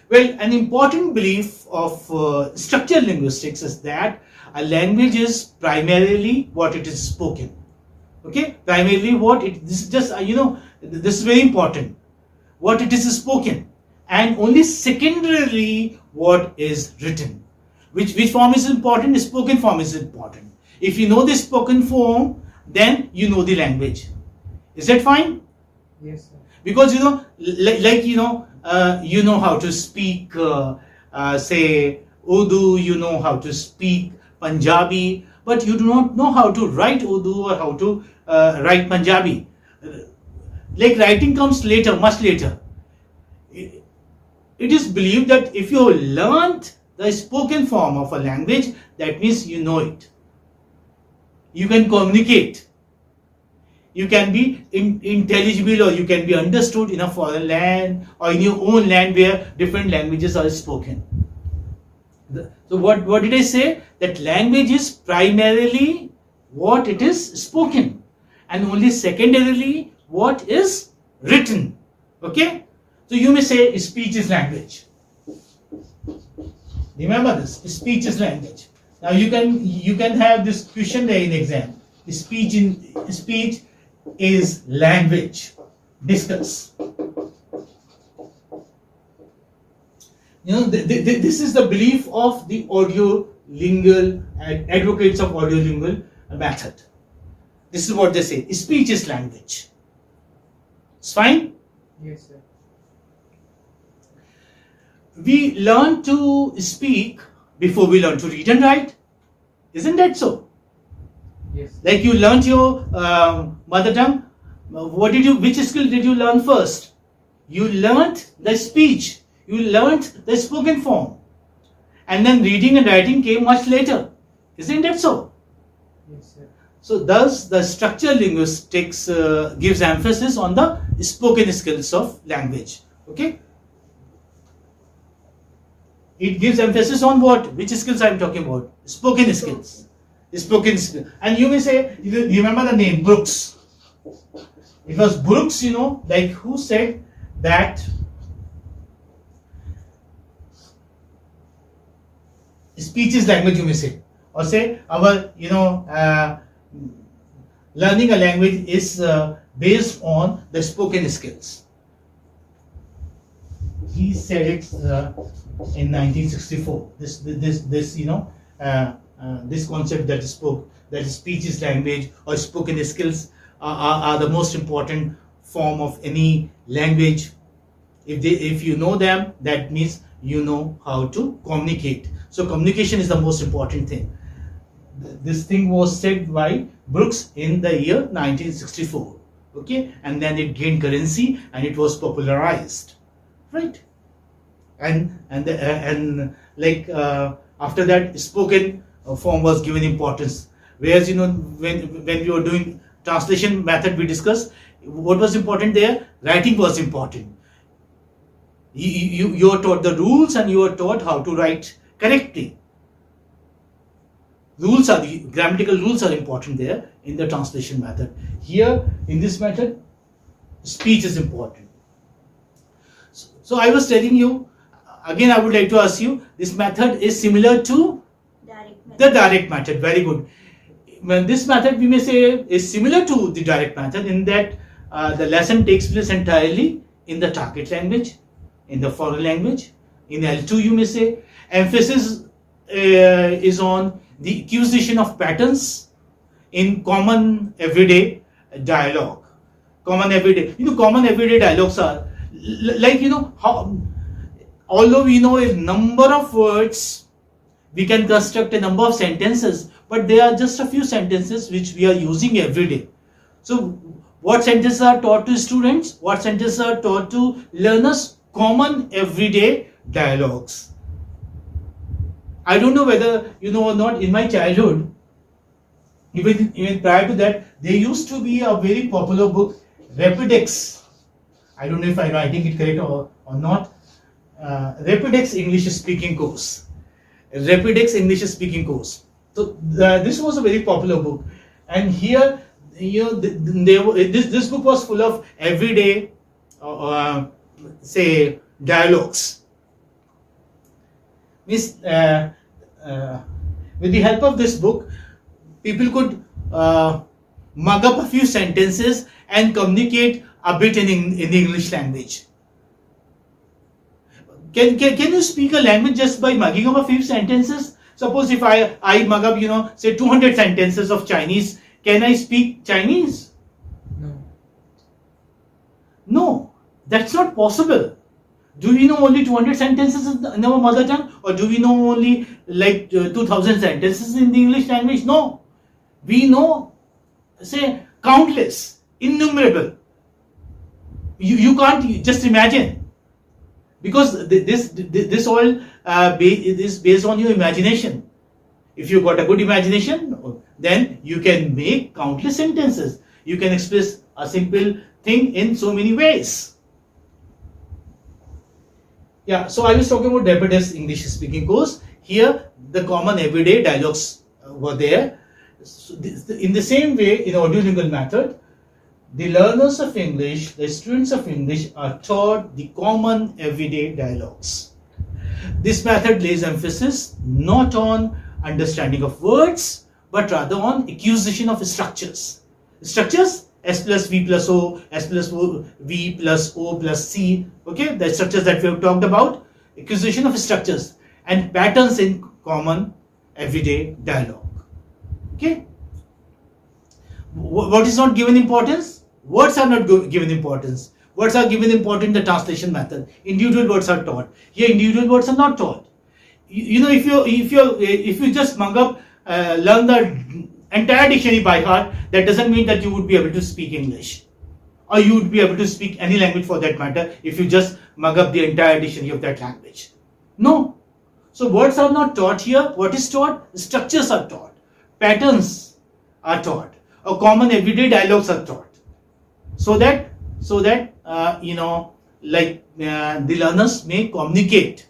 Well, an important belief of structural linguistics is that a language is primarily what it is spoken. Okay, primarily what it, this is just this is very important, what it is spoken, and only secondarily what is written. Which form is important? The spoken form is important. If you know the spoken form, then you know the language. Is that fine? Yes, sir. Because you know how to speak say Urdu, you know how to speak Punjabi, but you do not know how to write Urdu or how to write Punjabi. Like writing comes later, much later. It is believed that if you learnt the spoken form of a language, that means you know it. You can communicate. You can be intelligible, or you can be understood in a foreign land or in your own land where different languages are spoken. So what did I say? That language is primarily what it is spoken, and only secondarily what is written. Okay? So you may say speech is language. Remember this, speech is language. Now you can have this question there in exam. Speech is language. Discuss. This is the belief of the audio-lingual advocates of audio-lingual method. This is what they say. Speech is language. It's fine? Yes, sir. We learn to speak before we learn to read and write. Isn't that so? Yes. Like you learned your mother tongue. Which skill did you learn first? You learned the speech. You learned the spoken form. And then reading and writing came much later. Isn't that so? Yes, sir. So thus the structural linguistics gives emphasis on the spoken skills of language. Okay? It gives emphasis on what? Which skills I am talking about? Spoken skills. Spoken skills. And you may say, you remember the name Brooks. It was Brooks, like who said that speech is language, you may say. Or say our, learning a language is based on the spoken skills. He said it in 1964. This concept that speech is language or spoken skills are the most important form of any language. If you know them, that means you know how to communicate. So communication is the most important thing. This thing was said by Brooks in the year 1964. Okay, and then it gained currency and it was popularized, right? And after that, spoken form was given importance. Whereas when we were doing translation method, we discussed what was important there. Writing was important. You are taught the rules and you are taught how to write correctly. Grammatical rules are important there in the translation method. Here in this method, speech is important. So I was telling you, again I would like to ask you, this method is similar to the direct method. Very good. When this method we may say is similar to the direct method in that the lesson takes place entirely in the target language, in the foreign language. In L2 you may say emphasis is on the acquisition of patterns in common everyday dialogue. Common everyday dialogues are like how, although we know a number of words, we can construct a number of sentences, but there are just a few sentences which we are using every day. So what sentences are taught to students? What sentences are taught to learners? Common everyday dialogues. I don't know whether you know or not, in my childhood, even prior to that, there used to be a very popular book, Rapidex. I don't know if I'm writing it correct or not. Rapidex English Speaking Course. Rapidex English Speaking Course. So this was a very popular book, and here this book was full of everyday say dialogues. Means with the help of this book, people could mug up a few sentences and communicate a bit in the English language. Can you speak a language just by mugging up a few sentences? Suppose if I mug up, say 200 sentences of Chinese, can I speak Chinese? No. No, that's not possible. Do we know only 200 sentences in our mother tongue, or do we know only like 2000 sentences in the English language? No, we know, say, countless, innumerable. You can't just imagine, because this all is based on your imagination. If you've got a good imagination, then you can make countless sentences. You can express a simple thing in so many ways. Yeah, so I was talking about Depede's English speaking course. Here, the common everyday dialogues were there. So in the same way, in Audiolingual method, the learners of English, the students of English are taught the common everyday dialogues. This method lays emphasis not on understanding of words, but rather on acquisition of structures. Structures, S plus V plus O, S plus V plus O plus C, okay, the structures that we have talked about, acquisition of structures and patterns in common everyday dialogue. Okay. What is not given importance? Words are not given importance. Words are given importance in the translation method. Individual words are taught. Here, individual words are not taught. If you just mug up, learn the entire dictionary by heart, that doesn't mean that you would be able to speak English, or you would be able to speak any language for that matter if you just mug up the entire dictionary of that language. No. So words are not taught here. What is taught? Structures are taught. Patterns are taught. Or common everyday dialogues are taught. So that the learners may communicate.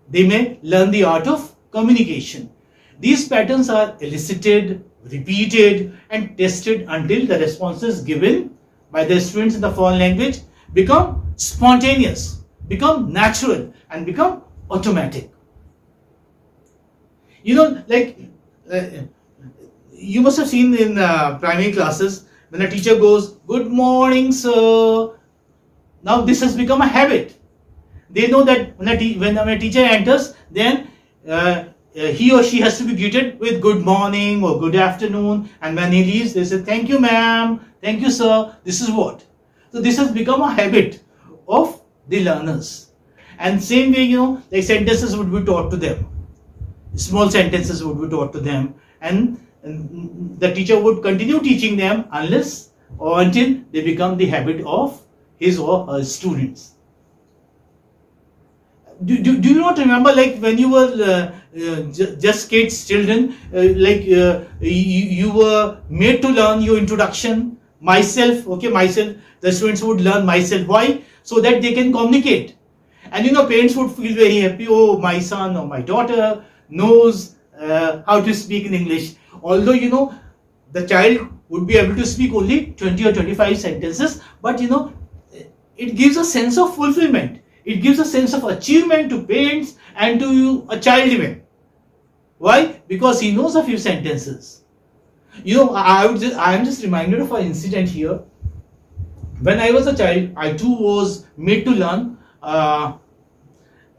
They may learn the art of communication. These patterns are elicited, repeated and tested until the responses given by the students in the foreign language become spontaneous, become natural and become automatic. You must have seen in primary classes when a teacher goes, "Good morning, sir." Now this has become a habit. They know that when a teacher enters, then he or she has to be greeted with good morning or good afternoon, and when he leaves they say, "Thank you ma'am, thank you sir." This is what. So this has become a habit of the learners. And same way, like sentences would be taught to them. Small sentences would be taught to them, and the teacher would continue teaching them unless or until they become the habit of his or her students. Do you not remember, like when you were just kids, children, you were made to learn your introduction, myself, the students would learn myself. Why? So that they can communicate. And parents would feel very happy, oh, my son or my daughter knows how to speak in English. Although, the child would be able to speak only 20 or 25 sentences, but it gives a sense of fulfillment. It gives a sense of achievement to parents and to a child even. Why? Because he knows a few sentences. I am just reminded of an incident here. When I was a child, I too was made to learn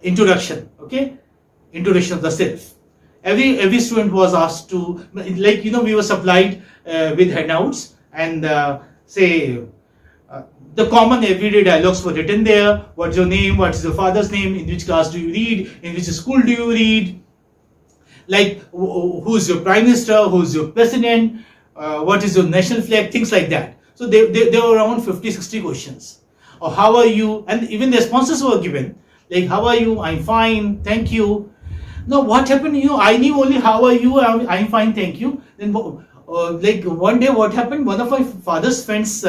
introduction. Okay, introduction of the self. Every student was asked to, we were supplied with handouts and the common everyday dialogues were written there. What's your name? What is your father's name? In which class do you read? In which school do you read? Like, who's your prime minister? Who's your president? What is your national flag? Things like that. So there were around 50-60 questions. Or how are you? And even the responses were given. Like, how are you? I'm fine. Thank you. Now, what happened? I knew only how are you? I'm fine. Thank you. Then, one day, what happened? One of my father's friends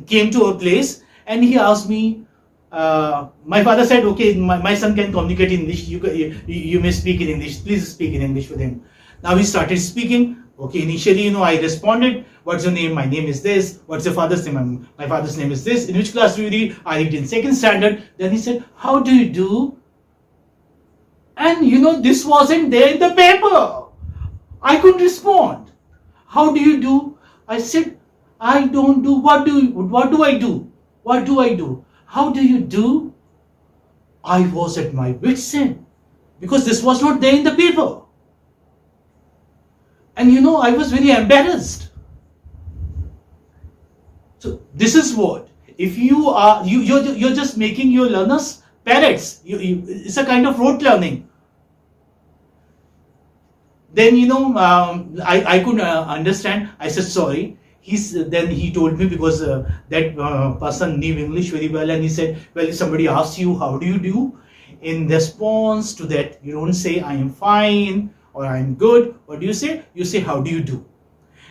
came to a place and he asked me, my father said, okay, my son can communicate in English, you may speak in English, please speak in English with him. Now he started speaking. Okay, initially, I responded, what's your name? My name is this. What's your father's name? My father's name is this. In which class do you read? I read in second standard. Then he said, how do you do? And this wasn't there in the paper. I couldn't respond. How do you do? I said, I don't do. What do I do? What do I do? How do you do? I was at my wit's end because this was not there in the paper. And I was very embarrassed. So this is what, if you're just making your learners parrots. It's a kind of rote learning. Then I couldn't understand. I said sorry. Then he told me, because that person knew English very well, and he said, well, if somebody asks you how do you do, in response to that, you don't say I am fine or I am good. What do you say? You say how do you do.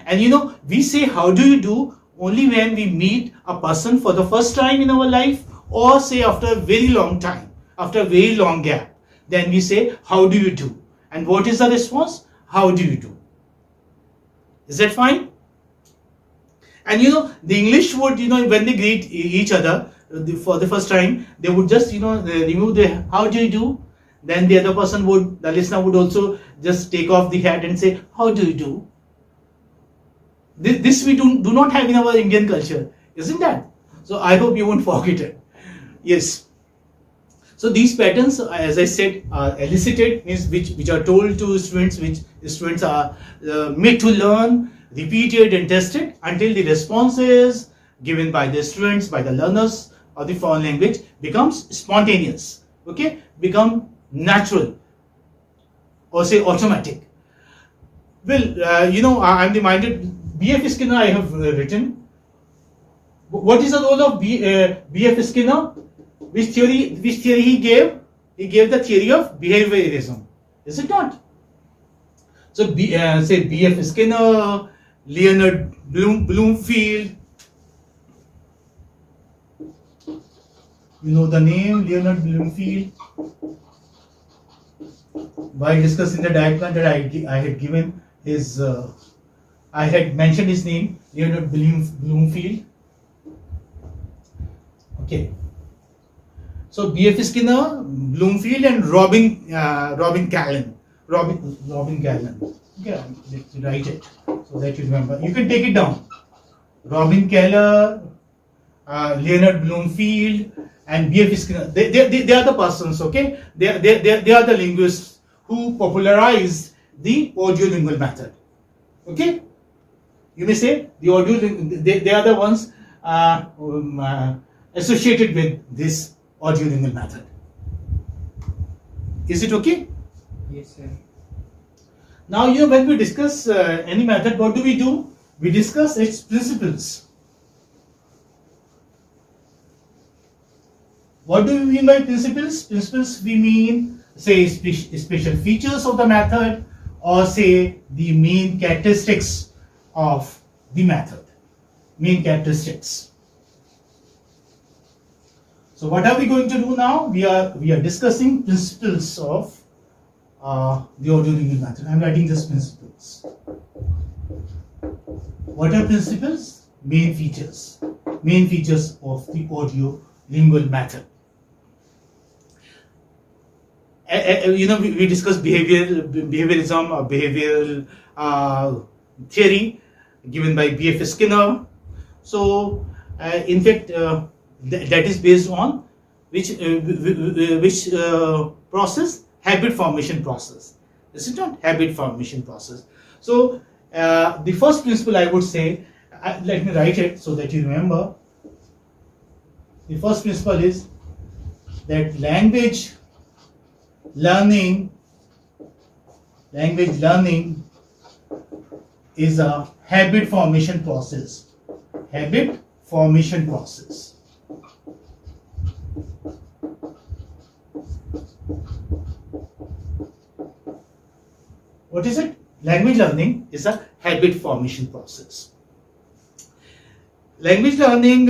And we say how do you do only when we meet a person for the first time in our life, or say after a very long time, after a very long gap. Then we say how do you do. And what is the response? How do you do. Is that fine? And the English would, when they greet each other for the first time, they would just, remove the how do you do. Then the other person the listener would also just take off the hat and say, how do you do? This we do not have in our Indian culture, isn't that? So I hope you won't forget it. Yes. So these patterns, as I said, are elicited, means which are told to students, which students are made to learn, repeated and tested until the responses given by the students, by the learners of the foreign language becomes spontaneous, okay, become natural, or say automatic. Well, I'm reminded, B.F. Skinner I have written. What is the role of B.F. Skinner? Which theory he gave? He gave the theory of behaviorism. Is it not? So say B.F. Skinner, Leonard Bloomfield. You know the name Leonard Bloomfield. While discussing the diagram that I had given his, I had mentioned his name, Leonard Bloomfield. Okay. So B.F. Skinner, Bloomfield, and Robin Callan. Robin Callan. Okay, let's write it so that you remember. You can take it down. Robin Keller, Leonard Bloomfield, and B.F. Skinner. They are the persons. Okay, they are the linguists who popularized the audiolingual method. Okay, you may say the they are the ones associated with this audiolingual method. Is it okay? Yes, sir. Now, when we discuss any method, what do? We discuss its principles. What do we mean by principles? Principles, we mean, say, special features of the method, or say the main characteristics of the method. Main characteristics. So what are we going to do now? We are discussing principles of the audiolingual method. I am writing just principles. What are principles? Main features. Main features of the audiolingual method. We discussed behaviorism or behavioral theory given by B.F. Skinner. So, in fact, that is based on which process? Habit formation process. Is it not? Habit formation process. So, the first principle I would say, let me write it so that you remember. The first principle is that language learning is a habit formation process. Habit formation process. What is it? Language learning is a habit formation process. Language learning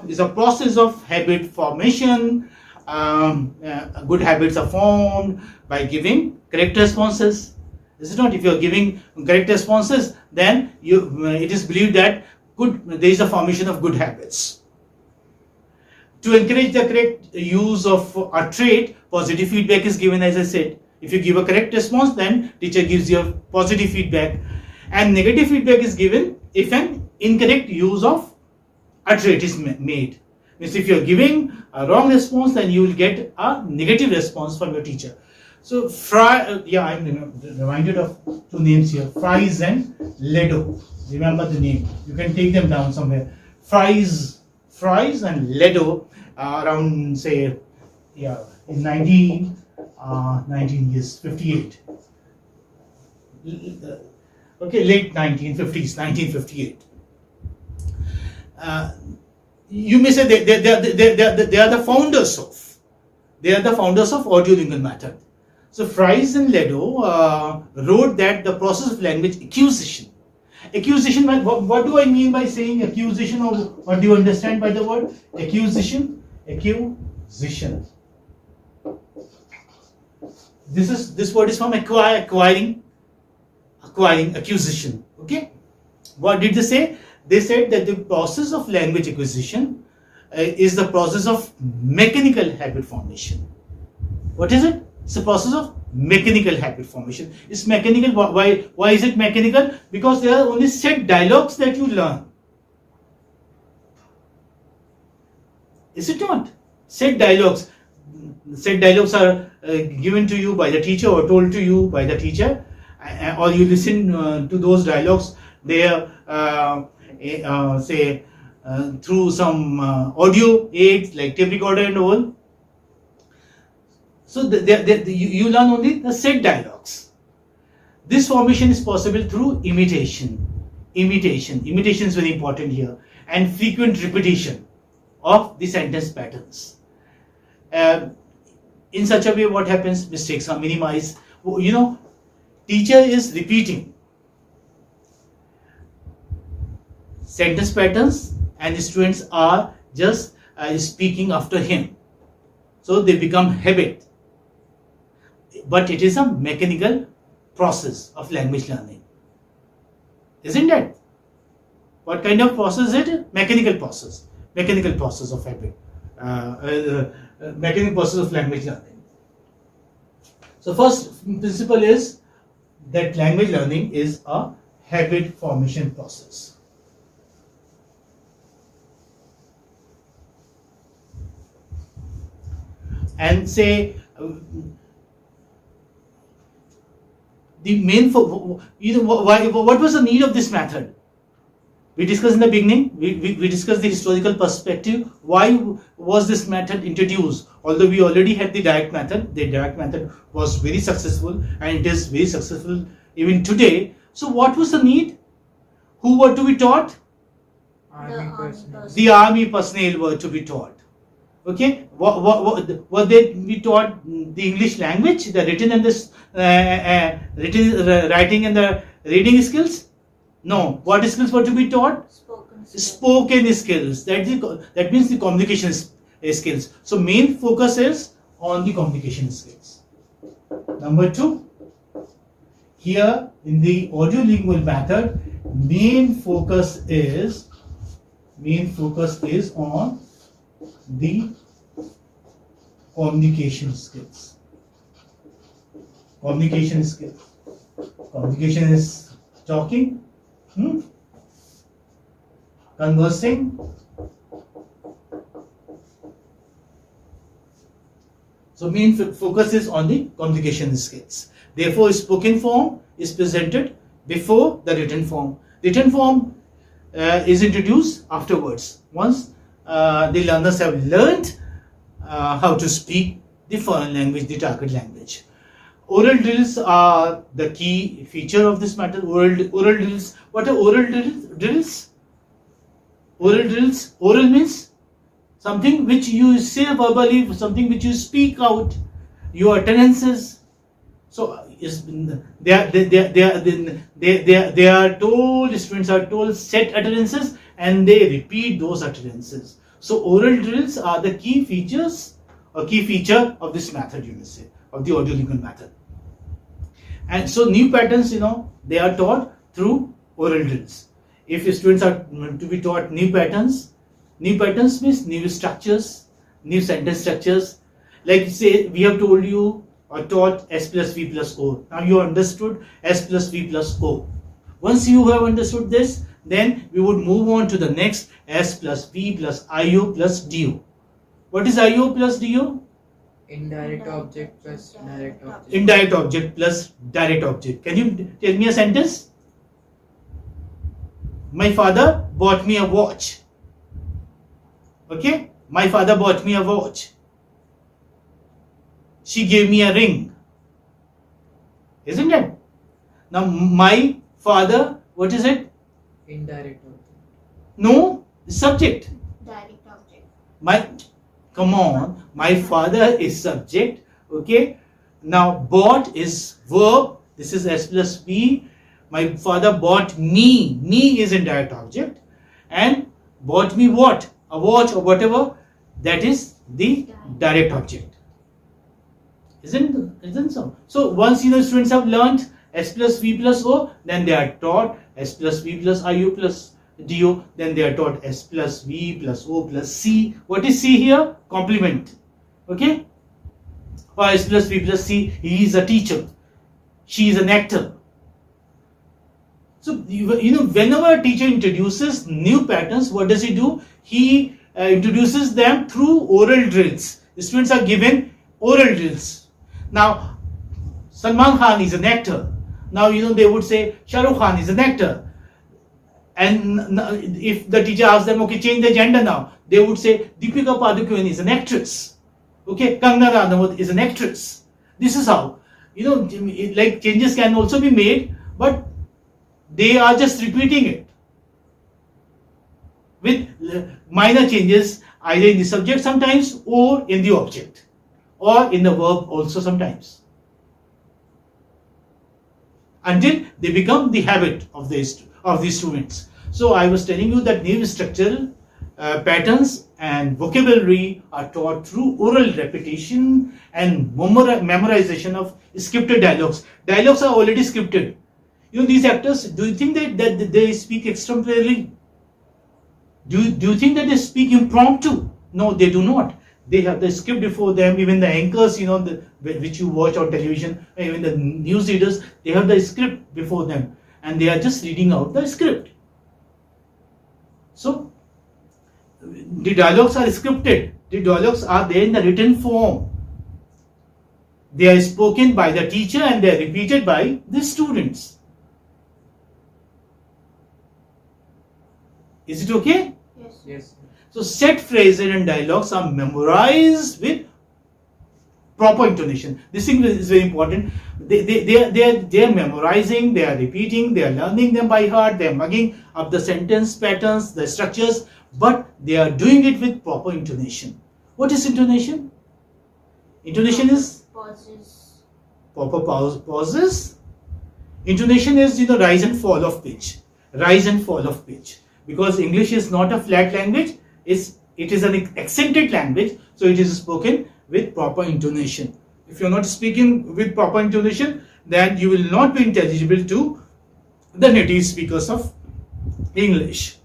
is a process of habit formation. Good habits are formed by giving correct responses. Is it not? If you are giving correct responses, then it is believed that there is a formation of good habits. To encourage the correct use of a trait, positive feedback is given, as I said. If you give a correct response, then teacher gives you a positive feedback. And negative feedback is given if an incorrect use of a trait is made. Means if you are giving a wrong response, then you will get a negative response from your teacher. So I'm reminded of two names here, Fries and Ledo. Remember the name. You can take them down somewhere. Fries and Ledo, around say, in 1958. Okay, late 1950s, 1958. You may say they are the founders of Audio-Lingual method. So Fries and Ledo wrote that the process of language acquisition. Acquisition, what do I mean by saying acquisition, or what do you understand by the word acquisition? Acquisition. This word is from acquiring, acquisition. Okay. What did they say? They said that the process of language acquisition is the process of mechanical habit formation. What is it? It's a process of mechanical habit formation. It's mechanical. Why is it mechanical? Because there are only set dialogues that you learn. Is it not? Set dialogues. Set dialogues are given to you by the teacher or told to you by the teacher, or you listen to those dialogues there, through some audio aids like tape recorder and all. So you learn only the set dialogues. This formation is possible through imitation. Imitation is very important here, and frequent repetition of the sentence patterns. In such a way, what happens? Mistakes are minimized. Teacher is repeating sentence patterns, and the students are just speaking after him. So they become habit. But it is a mechanical process of language learning. Isn't it? What kind of process is it? Mechanical process. Mechanical process of habit. Mechanical process of language learning. So first principle is that language learning is a habit formation process. And say the main what was the need of this method? We discussed in the beginning. We discussed the historical perspective. Why was this method introduced? Although we already had the direct method was very successful, and it is very successful even today. So what was the need? Who were to be taught? The army personnel were to be taught. Okay, were they be taught the English language, the written and this writing and the reading skills? No. What skills were to be taught? Spoken skills. That means the communication skills. So main focus is on the communication skills. Number 2, here in the audio-lingual method, main focus is on the communication skills. Communication skills. Communication is talking, conversing, so main focus is on the communication skills. Therefore, spoken form is presented before the written form. Written form is introduced afterwards. Once the learners have learned how to speak the foreign language, the target language. Oral drills are the key feature of this matter. Oral drills. What are oral drills? Oral drills. Oral means something which you say verbally, something which you speak out, your utterances. So they are told, students are told set utterances, and they repeat those utterances. So oral drills are the key features or key feature of this method, you may say, of the audio-lingual method. And so new patterns, they are taught through oral drills. If students are to be taught new patterns means new structures, new sentence structures. Like say we have told you or taught S plus V plus O. Now you understood S plus V plus O. Once you have understood this, then we would move on to the next S plus V plus IO plus DO. What is IO plus DO? Indirect object plus direct object. Indirect object plus direct object. Can you tell me a sentence? My father bought me a watch. Okay? My father bought me a watch. She gave me a ring. Isn't it? Now my father, what is it? Indirect object. No, subject. Direct object. Come on, my father is subject. Okay. Now bought is verb. This is S plus V. My father bought me. Me is indirect object. And bought me what? A watch or whatever. That is the direct object. Isn't so? So once students have learned S plus V plus O, then they are taught S plus V plus IU plus DO, then they are taught S plus V plus O plus C. What is C here? Complement. Okay? Or S plus V plus C, he is a teacher. She is an actor. So, whenever a teacher introduces new patterns, what does he do? He introduces them through oral drills. The students are given oral drills. Now, Salman Khan is an actor. Now, they would say Shah Rukh Khan is an actor. And if the teacher asks them, okay, change the gender now, they would say Deepika Padukone is an actress. Okay, Kangana Ranaut is an actress. This is how, like changes can also be made, but they are just repeating it with minor changes either in the subject sometimes or in the object or in the verb also sometimes, until they become the habit of the students. So I was telling you that new structural patterns and vocabulary are taught through oral repetition and memorization of scripted dialogues. Dialogues are already scripted. These actors, do you think that they speak extemporarily? Do you think that they speak impromptu? No, they do not. They have the script before them. Even the anchors, which you watch on television, even the news readers, they have the script before them, and they are just reading out the script. So, the dialogues are scripted. The dialogues are there in the written form. They are spoken by the teacher and they are repeated by the students. Is it okay? Yes. Yes. So set phrases and dialogues are memorized with proper intonation. This thing is very important. They are memorizing, they are repeating, they are learning them by heart, they are mugging up the sentence patterns, the structures, but they are doing it with proper intonation. What is intonation? Intonation is Pauses. proper pauses. Intonation is rise and fall of pitch. Rise and fall of pitch. Because English is not a flat language, it is an accented language, so it is spoken with proper intonation. If you are not speaking with proper intonation, then you will not be intelligible to the native speakers of English.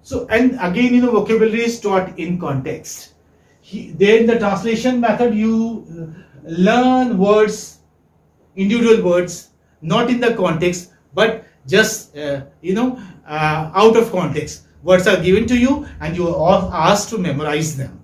So, and again, vocabulary is taught in context. There in the translation method, you learn words, individual words, not in the context, but just, out of context. Words are given to you and you are asked to memorize them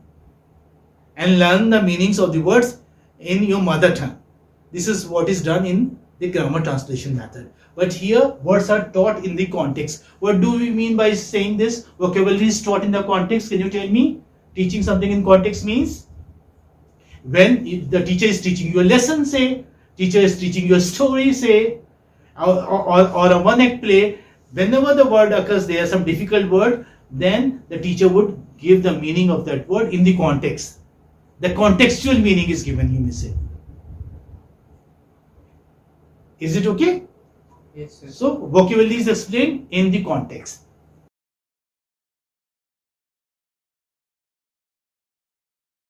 and learn the meanings of the words in your mother tongue. This is what is done in the grammar translation method. But here, words are taught in the context. What do we mean by saying this? Vocabulary is taught in the context. Can you tell me? Teaching something in context means when the teacher is teaching you a lesson, say, teacher is teaching you a story, say, or a one-act play. Whenever the word occurs there, some difficult word, then the teacher would give the meaning of that word in the context. The contextual meaning is given, you may say. Is it okay? Yes, sir. So, vocabulary is explained in the context.